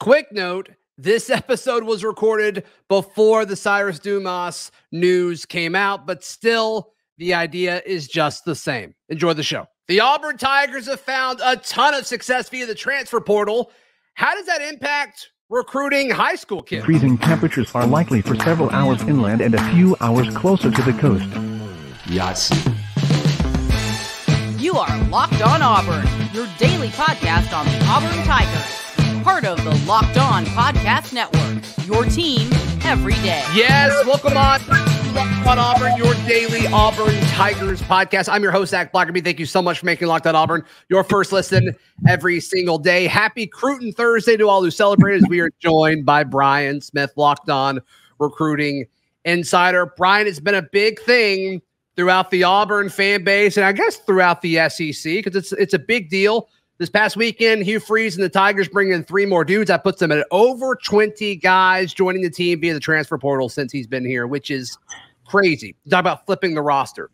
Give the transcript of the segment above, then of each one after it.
Quick note, this episode was recorded before the Cyrus Dumas news came out, but still, the idea is just the same. Enjoy the show. The Auburn Tigers have found a ton of success via the transfer portal. How does that impact recruiting high school kids? Freezing temperatures are likely for several hours inland and a few hours closer to the coast. Yes. You are Locked On Auburn, your daily podcast on the Auburn Tigers. Part of the Locked On Podcast Network, your team every day. Yes, welcome on Locked On Auburn, your daily Auburn Tigers podcast. I'm your host, Zac Blackerby. Thank you so much for making Locked On Auburn your first listen every single day. Happy Cruton Thursday to all who celebrate as we are joined by Brian Smith, Locked On Recruiting Insider. Brian, it's been a big thing throughout the Auburn fan base and I guess throughout the SEC because it's a big deal. This past weekend, Hugh Freeze and the Tigers bring in 3 more dudes. That puts them at over 20 guys joining the team via the transfer portal since he's been here, which is crazy. Talk about flipping the roster.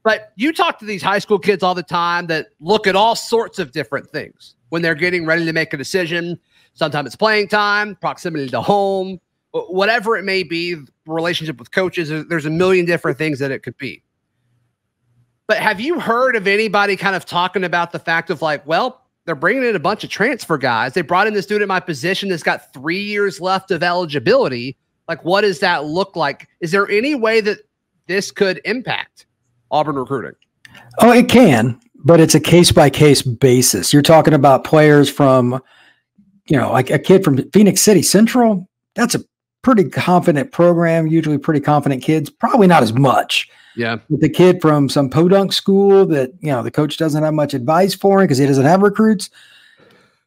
But you talk to these high school kids all the time that look at all sorts of different things when they're getting ready to make a decision. Sometimes it's playing time, proximity to home, whatever it may be, relationship with coaches. There's a million different things that it could be. But have you heard of anybody kind of talking about the fact of like, well, they're bringing in a bunch of transfer guys. They brought in this dude at my position that's got 3 years left of eligibility. Like, what does that look like? Is there any way that this could impact Auburn recruiting? Oh, it can, but it's a case-by-case basis. You're talking about players from, like a kid from Phoenix City Central. That's a pretty confident program, usually pretty confident kids, probably not as much. Yeah. With the kid from some podunk school that, the coach doesn't have much advice for him because he doesn't have recruits.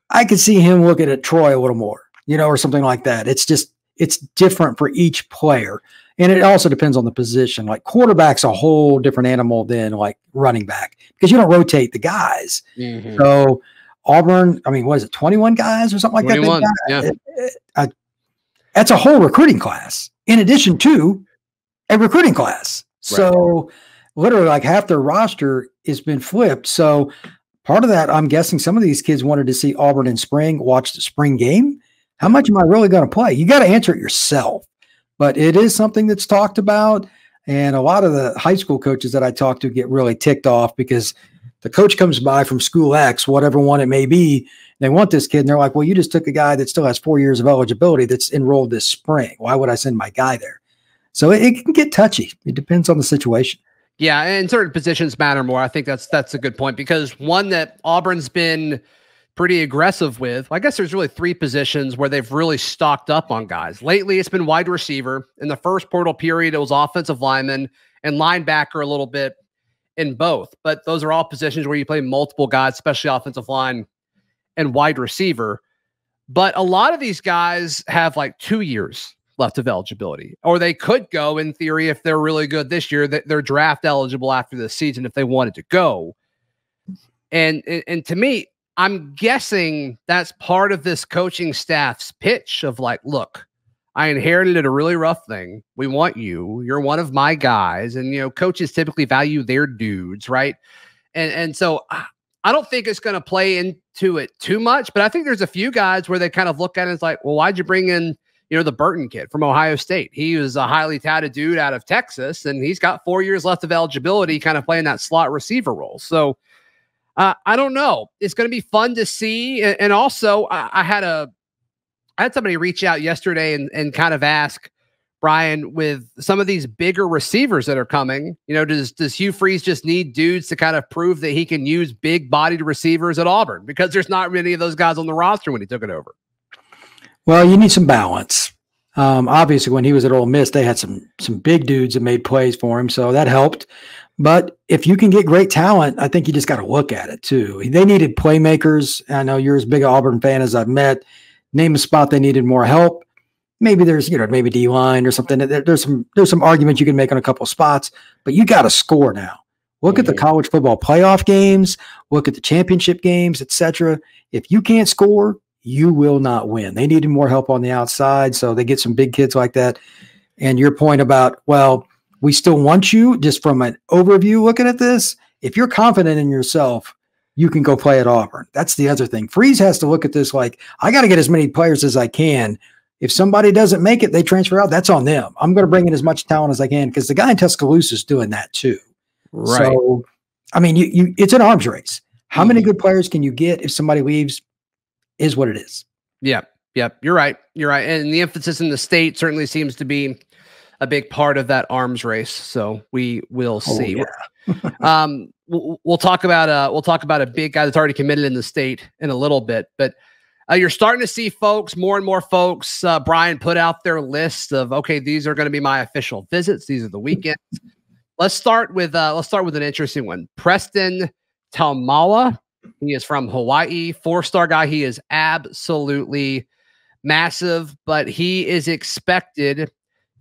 I could see him looking at Troy a little more, or something like that. It's different for each player. And it also depends on the position. Like quarterback's a whole different animal than like running back because you don't rotate the guys. Mm-hmm. So Auburn, what is it? 21 guys or something like 21, that? Yeah. That's a whole recruiting class in addition to a recruiting class. So literally like half their roster has been flipped. So part of that, I'm guessing some of these kids wanted to see Auburn in spring, watch the spring game. How much am I really going to play? You got to answer it yourself. But it is something that's talked about. And a lot of the high school coaches that I talk to get really ticked off because the coach comes by from school X, whatever one it may be. They want this kid. And they're like, well, you just took a guy that still has 4 years of eligibility that's enrolled this spring. Why would I send my guy there? So it can get touchy. It depends on the situation. Yeah, and certain positions matter more. I think that's a good point because one that Auburn's been pretty aggressive with, I guess there's really 3 positions where they've really stocked up on guys. Lately, it's been wide receiver. In the first portal period, it was offensive lineman and linebacker a little bit in both. But those are all positions where you play multiple guys, especially offensive line and wide receiver. But a lot of these guys have like 2 years left of eligibility, or they could go in theory if they're really good this year, that they're draft eligible after the season if they wanted to go. And to me, I'm guessing that's part of this coaching staff's pitch of like, look, I inherited a really rough thing. We want you. You're one of my guys. And, coaches typically value their dudes, right? And so I don't think it's going to play into it too much, but I think there's a few guys where they kind of look at it as like, well, why'd you bring in the Burton kid from Ohio State? He was a highly touted dude out of Texas, and he's got 4 years left of eligibility, kind of playing that slot receiver role. So I don't know. It's going to be fun to see. And also, I had somebody reach out yesterday and kind of ask Brian, with some of these bigger receivers that are coming, does Hugh Freeze just need dudes to kind of prove that he can use big-bodied receivers at Auburn? Because there's not many of those guys on the roster when he took it over. Well, you need some balance. Obviously, when he was at Ole Miss, they had some big dudes that made plays for him, so that helped. But if you can get great talent, I think you just got to look at it too. They needed playmakers. I know you're as big an Auburn fan as I've met. Name a spot they needed more help. Maybe there's, maybe D-line or something. There's some arguments you can make on a couple of spots, but you got to score now. Look at the college football playoff games. Look at the championship games, etc. If you can't score, you will not win. They needed more help on the outside, so they get some big kids like that. And your point about, well, we still want you, just from an overview looking at this, if you're confident in yourself, you can go play at Auburn. That's the other thing. Freeze has to look at this like, I got to get as many players as I can. If somebody doesn't make it, they transfer out. That's on them. I'm going to bring in as much talent as I can because the guy in Tuscaloosa is doing that too. Right. So, I mean, it's an arms race. How many good players can you get if somebody leaves is what it is. Yeah. Yep. You're right. You're right. And the emphasis in the state certainly seems to be a big part of that arms race. So we will see. Yeah. We'll talk about a big guy that's already committed in the state in a little bit, but you're starting to see more and more folks, Brian, put out their list of, okay, these are going to be my official visits. These are the weekends. Let's start with an interesting one. Preston Taumawa. He is from Hawaii, 4-star guy. He is absolutely massive, but he is expected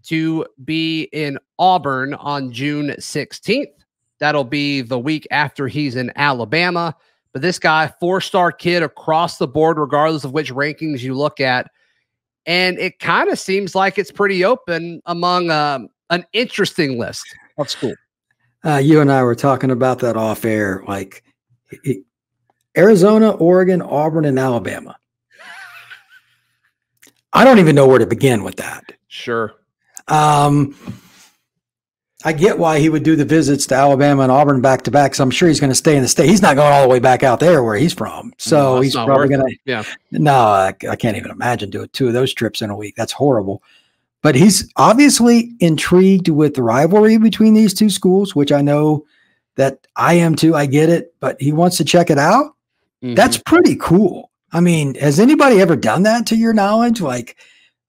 to be in Auburn on June 16th. That'll be the week after he's in Alabama. But this guy, 4-star kid across the board, regardless of which rankings you look at. And it kind of seems like it's pretty open among an interesting list of schools. You and I were talking about that off air, like Arizona, Oregon, Auburn, and Alabama. I don't even know where to begin with that. Sure. I get why he would do the visits to Alabama and Auburn back to back. So I'm sure he's going to stay in the state. He's not going all the way back out there where he's from. So he's probably going to. Yeah. No, I can't even imagine doing 2 of those trips in a week. That's horrible. But he's obviously intrigued with the rivalry between these two schools, which I know that I am too. I get it, but he wants to check it out. Mm-hmm. That's pretty cool. I mean, has anybody ever done that to your knowledge? Like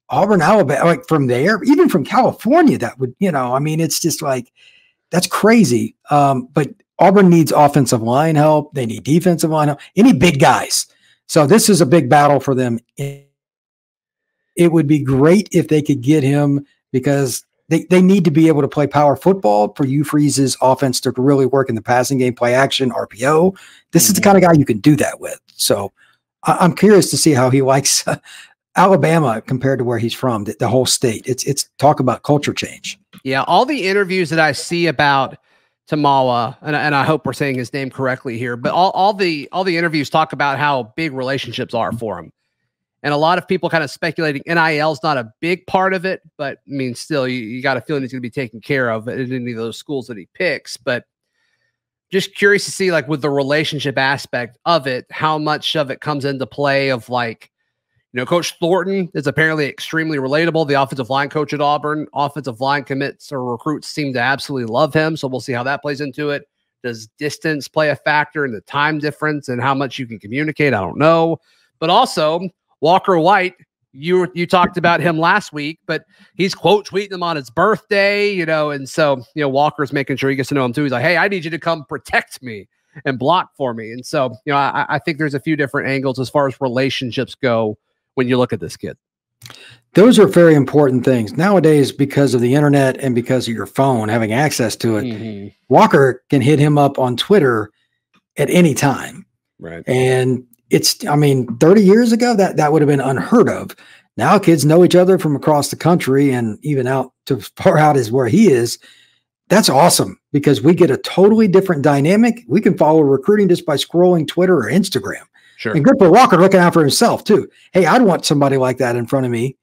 Auburn, Alabama, like from there, even from California, that would, I mean, it's just like, that's crazy. But Auburn needs offensive line help. They need defensive line help. Any big guys. So this is a big battle for them. It would be great if they could get him because they need to be able to play power football for Hugh Freeze's offense to really work in the passing game, play action, RPO. This is the kind of guy you can do that with. So I'm curious to see how he likes Alabama compared to where he's from, the whole state. It's talk about culture change. Yeah, all the interviews that I see about Taumawa, and I hope we're saying his name correctly here, but all the interviews talk about how big relationships are for him. And a lot of people kind of speculating NIL is not a big part of it, but I mean, still, you got a feeling he's going to be taken care of in any of those schools that he picks. But just curious to see, like, with the relationship aspect of it, how much of it comes into play of, like, Coach Thornton is apparently extremely relatable. The offensive line coach at Auburn, offensive line commits or recruits seem to absolutely love him. So we'll see how that plays into it. Does distance play a factor in the time difference and how much you can communicate? I don't know. But also, Walker White, you talked about him last week, but he's quote tweeting him on his birthday, and so, Walker's making sure he gets to know him too. He's like, hey, I need you to come protect me and block for me. And so, I think there's a few different angles as far as relationships go when you look at this kid. Those are very important things nowadays because of the internet and because of your phone having access to it. Mm-hmm. Walker can hit him up on Twitter at any time. Right. And 30 years ago, that would have been unheard of. Now kids know each other from across the country and even out to far out as where he is. That's awesome because we get a totally different dynamic. We can follow recruiting just by scrolling Twitter or Instagram. Sure. And good for Walker looking out for himself too. Hey, I'd want somebody like that in front of me.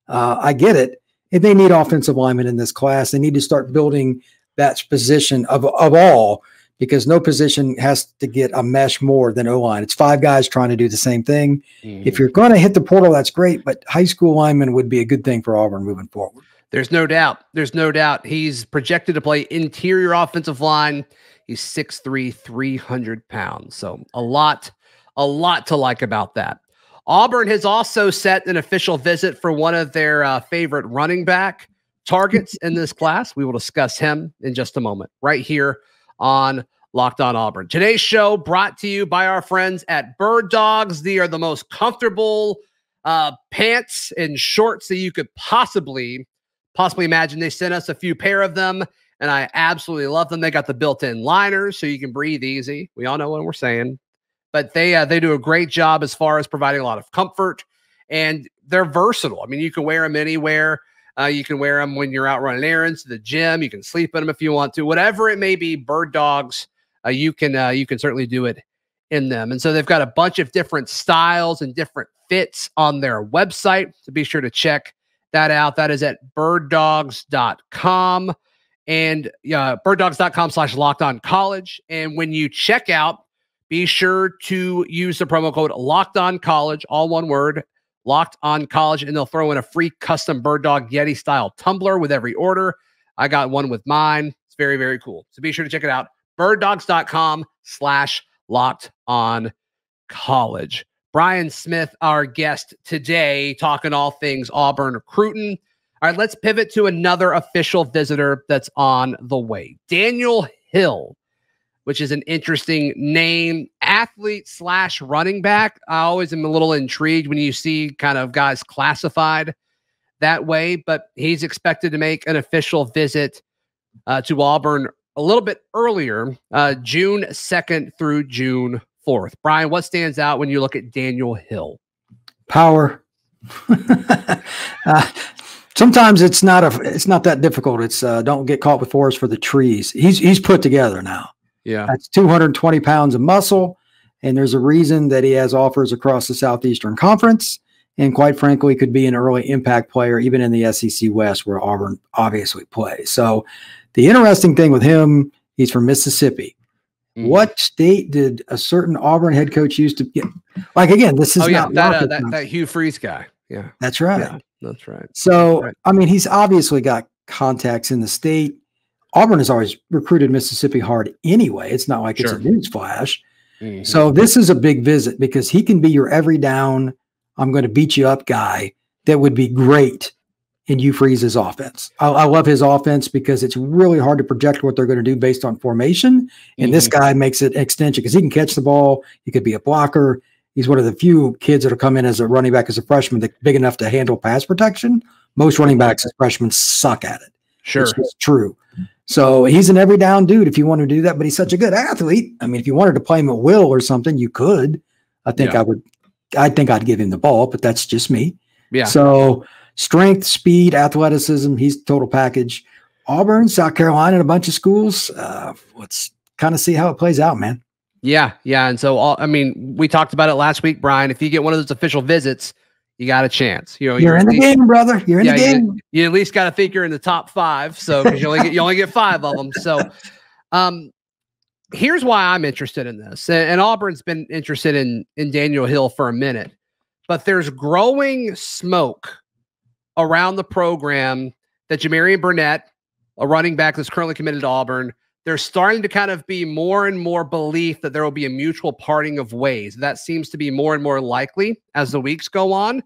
I get it. If they need offensive linemen in this class, they need to start building that position of all, because no position has to get a mesh more than O-line. It's 5 guys trying to do the same thing. Mm-hmm. If you're going to hit the portal, that's great, but high school linemen would be a good thing for Auburn moving forward. There's no doubt. There's no doubt. He's projected to play interior offensive line. He's 6'3", 300 pounds. So a lot to like about that. Auburn has also set an official visit for one of their favorite running back targets in this class. We will discuss him in just a moment right here on Locked On Auburn. Today's show brought to you by our friends at Bird Dogs. They are the most comfortable pants and shorts that you could possibly imagine. They sent us a few pair of them, and I absolutely love them. They got the built-in liners, so you can breathe easy. We all know what we're saying. But they do a great job as far as providing a lot of comfort, and they're versatile. I mean, you can wear them anywhere. You can wear them when you're out running errands to the gym. You can sleep in them if you want to. Whatever it may be, Bird Dogs, you can certainly do it in them. And so they've got a bunch of different styles and different fits on their website. So be sure to check that out. That is at birddogs.com and birddogs.com/lockedoncollege. And when you check out, be sure to use the promo code LockedOnCollege, all one word, Locked On College, and they'll throw in a free custom Bird Dog Yeti style tumbler with every order. I got one with mine. It's very, very cool. So be sure to check it out. birddogs.com/LockedOnCollege. Brian Smith, our guest today, talking all things Auburn recruiting. All right, let's pivot to another official visitor that's on the way. Daniel Hill, which is an interesting name, athlete / running back. I always am a little intrigued when you see kind of guys classified that way, but he's expected to make an official visit to Auburn a little bit earlier, June 2nd through June 4th. Brian, what stands out when you look at Daniel Hill? Power. Sometimes it's not that difficult. It's don't get caught with forest for the trees. He's put together now. Yeah. That's 220 pounds of muscle. And there's a reason that he has offers across the Southeastern Conference. And quite frankly, could be an early impact player, even in the SEC West, where Auburn obviously plays. So the interesting thing with him, he's from Mississippi. Mm-hmm. What state did a certain Auburn head coach used to get? Like, again, this is not that Hugh Freeze guy. Yeah. That's right. Yeah, that's right. So, that's right. I mean, he's obviously got contacts in the state. Auburn has always recruited Mississippi hard anyway. It's not like it's a news flash. Mm-hmm. So this is a big visit because he can be your every down, I'm going to beat you up guy that would be great in Hugh Freeze's offense. I love his offense because it's really hard to project what they're going to do based on formation. And this guy makes it an extension because he can catch the ball. He could be a blocker. He's one of the few kids that will come in as a running back as a freshman that's big enough to handle pass protection. Most running backs as freshmen suck at it. Sure. It's true. So he's an every down dude if you want to do that, but he's such a good athlete. I mean, if you wanted to play him at will or something, you could. I think I'd give him the ball, but that's just me. Yeah. So strength, speed, athleticism, he's total package. Auburn, South Carolina, and a bunch of schools. Let's kind of see how it plays out, man. Yeah. Yeah. And so, I mean, we talked about it last week, Brian. If you get one of those official visits, you got a chance. You know, you're in the game, brother. You're in the game. You at least got to think you're in the top 5. So, because you only get 5 of them. So, here's why I'm interested in this. And Auburn's been interested in Daniel Hill for a minute, but there's growing smoke around the program that Jamarian Burnett, a running back that's currently committed to Auburn, there's starting to kind of be more and more belief that there will be a mutual parting of ways. That seems to be more and more likely as the weeks go on.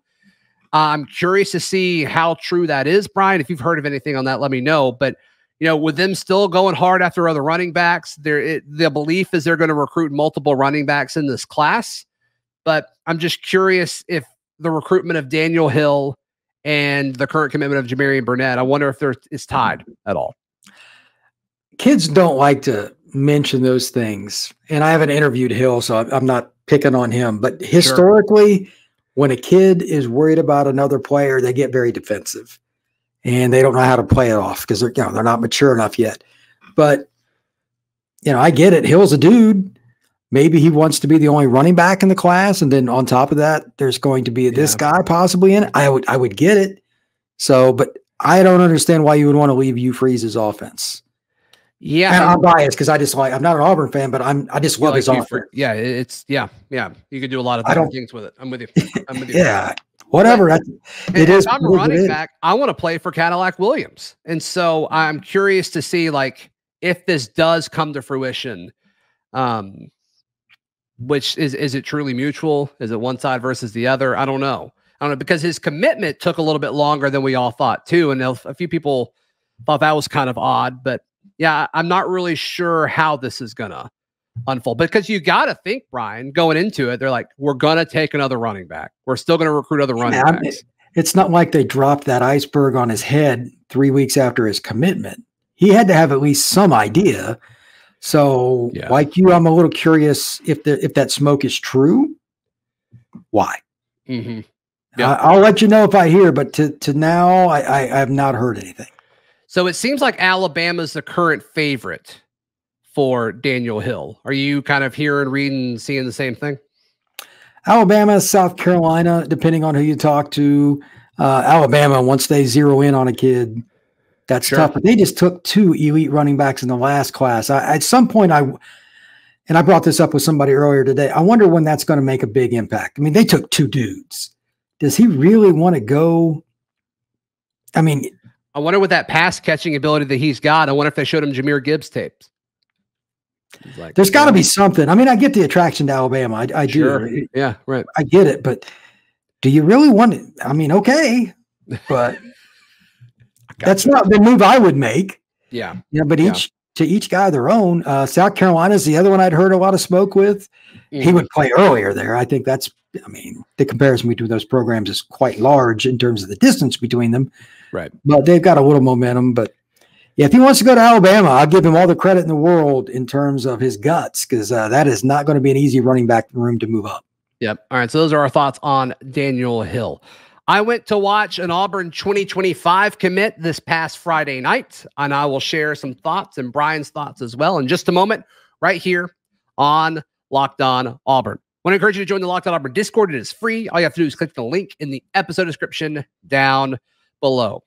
I'm curious to see how true that is, Brian. If you've heard of anything on that, let me know. But, you know, with them still going hard after other running backs, the belief is they're going to recruit multiple running backs in this class. But I'm just curious if the recruitment of Daniel Hill and the current commitment of Jamarian Burnett, I wonder if it's tied at all. Kids don't like to mention those things. And I haven't interviewed Hill, so I'm not picking on him. But historically, when a kid is worried about another player, they get very defensive. And they don't know how to play it off because they're not mature enough yet. But, I get it. Hill's a dude. Maybe he wants to be the only running back in the class. And then on top of that, there's going to be this guy possibly in it. I would get it. So, but I don't understand why you would want to leave Hugh Freeze's offense. Yeah. And I'm biased because I'm not an Auburn fan, but I just love his offense. Yeah. Yeah. You could do a lot of different things with it. I'm with you. Yeah. Whatever. If I'm a running back, I want to play for Cadillac Williams. And so I'm curious to see, like, if this does come to fruition, which is it truly mutual? Is it one side versus the other? I don't know, because his commitment took a little bit longer than we all thought too. And a few people thought that was kind of odd, but yeah, I'm not really sure how this is going to unfold, because you got to think, Brian, going into it, they're like, we're going to take another running back. We're still going to recruit other running backs. It's not like they dropped that iceberg on his head 3 weeks after his commitment. He had to have at least some idea. So like you, I'm a little curious if that smoke is true. Why? Mm-hmm. Yeah. I'll let you know if I hear, but to now, I have not heard anything. So it seems like Alabama's the current favorite for Daniel Hill. Are you kind of hearing, reading, seeing the same thing? Alabama, South Carolina, depending on who you talk to. Alabama, once they zero in on a kid, that's tough. But they just took 2 elite running backs in the last class. At some point, I brought this up with somebody earlier today. I wonder when that's going to make a big impact. I mean, they took 2 dudes. Does he really want to go? I mean, I wonder with that pass catching ability that he's got. I wonder if they showed him Jahmyr Gibbs tapes. Like, there's got to be something. I mean, I get the attraction to Alabama. I do. Yeah, right. I get it, but do you really want it? I mean, okay, but that's not the move I would make. Yeah. But to each guy their own. South Carolina is the other one I'd heard a lot of smoke with. He would play earlier there. I think that's, I mean, the comparison between those programs is quite large in terms of the distance between them. Right. But they've got a little momentum. But yeah, if he wants to go to Alabama, I'll give him all the credit in the world in terms of his guts, because that is not going to be an easy running back room to move up. Yep. All right. So those are our thoughts on Daniel Hill. I went to watch an Auburn 2025 commit this past Friday night, and I will share some thoughts and Brian's thoughts as well in just a moment, right here on Locked On Auburn. I want to encourage you to join the Locked On Auburn Discord. It is free. All you have to do is click the link in the episode description down below.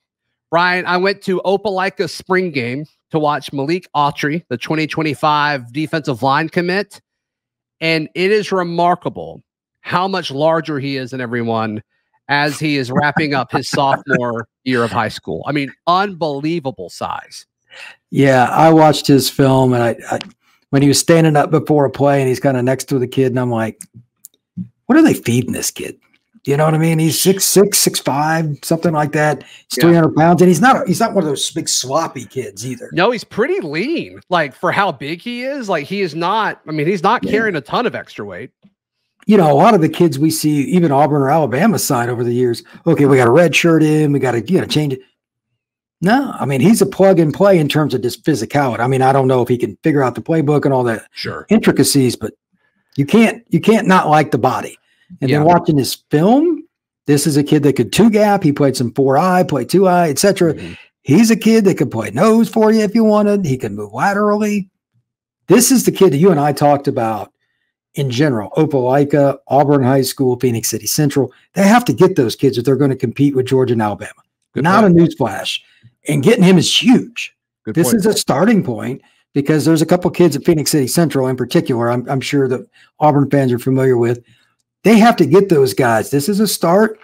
Brian, I went to Opelika spring game to watch Malik Autry, the 2025 defensive line commit, and it is remarkable how much larger he is than everyone as he is wrapping up his sophomore year of high school. I mean, unbelievable size. Yeah, I watched his film, and I when he was standing up before a play and he's kind of next to the kid, and I'm like, what are they feeding this kid? You know what I mean? He's 6'6", 6'5", something like that. He's 300 pounds, and he's not one of those big sloppy kids either. No, he's pretty lean. Like, for how big he is, like, he is not, I mean, he's not carrying a ton of extra weight. You know, a lot of the kids we see, even Auburn or Alabama side over the years, okay, we got a red shirt in, we got to change it. No, I mean, he's a plug and play in terms of just physicality. I mean, I don't know if he can figure out the playbook and all that intricacies, but you can't not like the body. And then watching his film, this is a kid that could 2-gap. He played some 4-eye, played 2-eye, etc. He's a kid that could play nose for you if you wanted. He can move laterally. This is the kid that you and I talked about in general. Opelika, Auburn High School, Phoenix City Central. They have to get those kids if they're going to compete with Georgia and Alabama. Not a newsflash. And getting him is huge. This is a starting point, because there's a couple kids at Phoenix City Central in particular I'm sure that Auburn fans are familiar with. They have to get those guys. This is a start.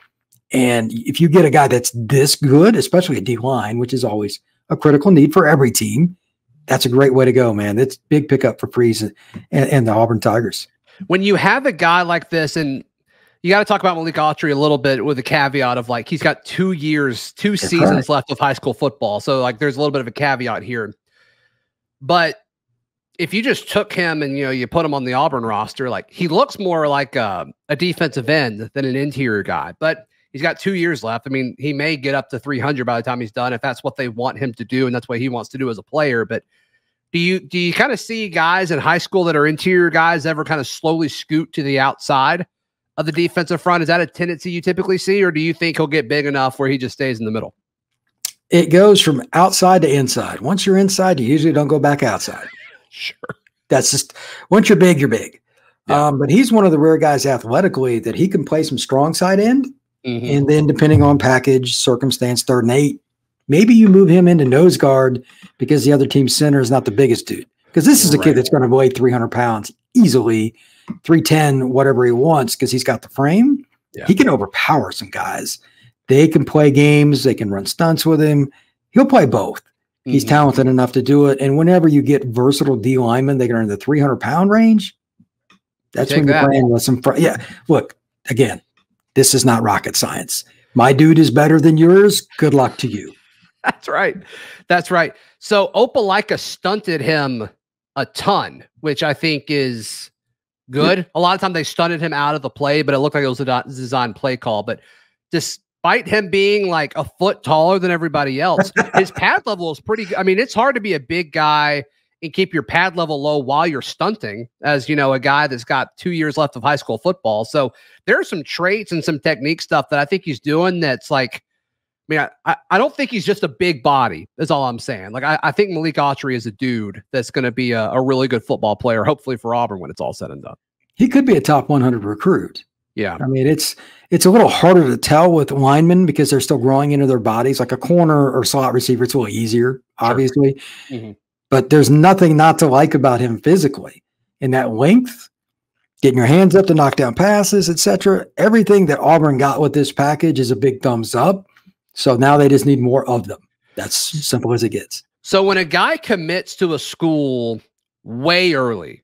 And if you get a guy that's this good, especially a D-line, which is always a critical need for every team, that's a great way to go, man. That's big pickup for Freeze and the Auburn Tigers. When you have a guy like this, and you got to talk about Malik Autry a little bit with the caveat of, like, he's got 2 seasons left of high school football. So, like, there's a little bit of a caveat here. But if you just took him and, you put him on the Auburn roster, like, he looks more like a defensive end than an interior guy, but he's got 2 years left. I mean, he may get up to 300 by the time he's done, if that's what they want him to do. And that's what he wants to do as a player. But do you kind of see guys in high school that are interior guys ever kind of slowly scoot to the outside of the defensive front? Is that a tendency you typically see, or do you think he'll get big enough where he just stays in the middle? It goes from outside to inside. Once you're inside, you usually don't go back outside. Sure. That's just, once you're big, you're big. Yeah. But he's one of the rare guys athletically that he can play some strong side end. And then depending on package, circumstance, 3rd and 8, maybe you move him into nose guard because the other team's center is not the biggest dude. Because this is a kid that's going to weigh 300 pounds easily, 310, whatever he wants, because he's got the frame. He can overpower some guys. They can play games. They can run stunts with him. He'll play both. He's talented enough to do it. And whenever you get versatile D linemen, they get in the 300-pound range. That's when you're playing with some. Look, again, this is not rocket science. My dude is better than yours. Good luck to you. That's right. That's right. So Opelika stunted him a ton, which I think is good. A lot of times they stunted him out of the play, but it looked like it was a design play call. But despite him being like a foot taller than everybody else, his pad level is pretty good. I mean, it's hard to be a big guy and keep your pad level low while you're stunting, as a guy that's got 2 years left of high school football. So there are some traits and some technique stuff that I think he's doing that's like mean, I don't think he's just a big body, is all I'm saying. Like, I think Malik Autry is a dude that's going to be a really good football player, hopefully for Auburn when it's all said and done. He could be a top 100 recruit. Yeah. I mean, it's a little harder to tell with linemen because they're still growing into their bodies. Like a corner or slot receiver, it's a little easier, obviously. Sure. Mm-hmm. But there's nothing not to like about him physically. In that length, getting your hands up to knock down passes, etc. Everything that Auburn got with this package is a big thumbs up. So now they just need more of them. That's simple as it gets. So when a guy commits to a school way early,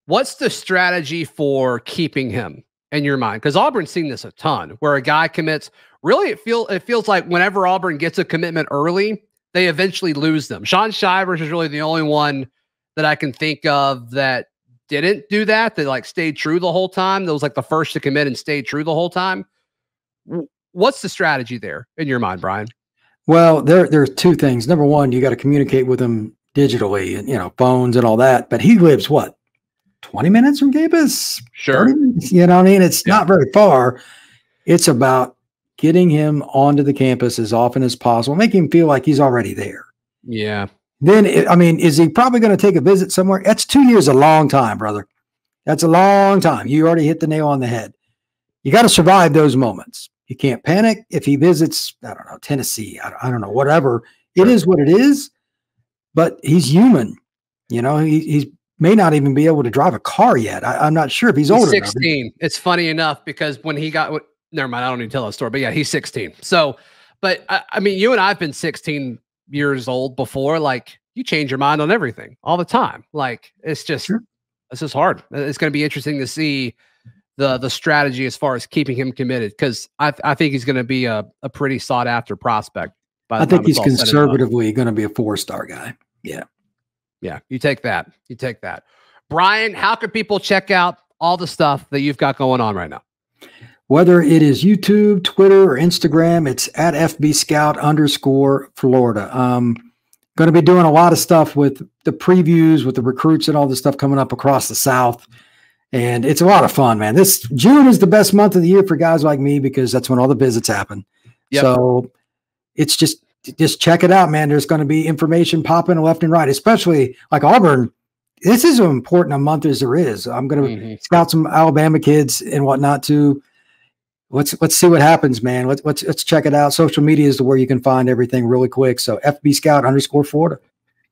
what's the strategy for keeping him in your mind? Because Auburn's seen this a ton, where a guy commits. Really, it feels like whenever Auburn gets a commitment early, they eventually lose them. Sean Shivers is really the only one that I can think of that didn't do that. They like stayed true the whole time. That was like the first to commit and stayed true the whole time. What's the strategy there in your mind, Brian? Well, there's two things. Number one, you got to communicate with him digitally and, phones and all that. But he lives, 20 minutes from campus? Sure. 30 minutes, you know what I mean? It's not very far. It's about getting him onto the campus as often as possible, making him feel like he's already there. Yeah. Then, is he probably going to take a visit somewhere? That's 2 years, a long time, brother. That's a long time. You already hit the nail on the head. You got to survive those moments. You can't panic if he visits, I don't know, Tennessee. I don't know, whatever. It is what it is, but he's human. He may not even be able to drive a car yet. I'm not sure if he's older. 16. Enough. It's funny enough because when he got, never mind, I don't need to tell that story, but yeah, he's 16. So, but I mean, you and I've been 16 years old before. Like, you change your mind on everything all the time. Like, it's just hard. It's going to be interesting to see the strategy as far as keeping him committed, because I think he's going to be a pretty sought after prospect. I think he's conservatively going to be a 4-star guy. Yeah. Yeah. You take that. Brian, how can people check out all the stuff that you've got going on right now? Whether it is YouTube, Twitter, or Instagram, it's at FBScout_Florida. Going to be doing a lot of stuff with the previews, with the recruits and all the stuff coming up across the South. And it's a lot of fun, man. This June is the best month of the year for guys like me because that's when all the visits happen. Yep. So it's just check it out, man. There's going to be information popping left and right, especially like Auburn. This is as important a month as there is. I'm going to scout some Alabama kids and whatnot too. Let's see what happens, man. Let's check it out. Social media is where you can find everything really quick. So FBScout_Florida.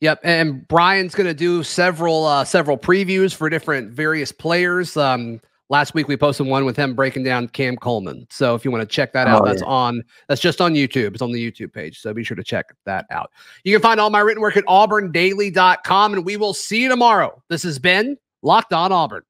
Yep, and Brian's going to do several previews for different various players. Last week we posted one with him breaking down Cam Coleman. So if you want to check that out, that's just on YouTube. It's on the YouTube page. So be sure to check that out. You can find all my written work at auburndaily.com, and we will see you tomorrow. This has been Locked On Auburn.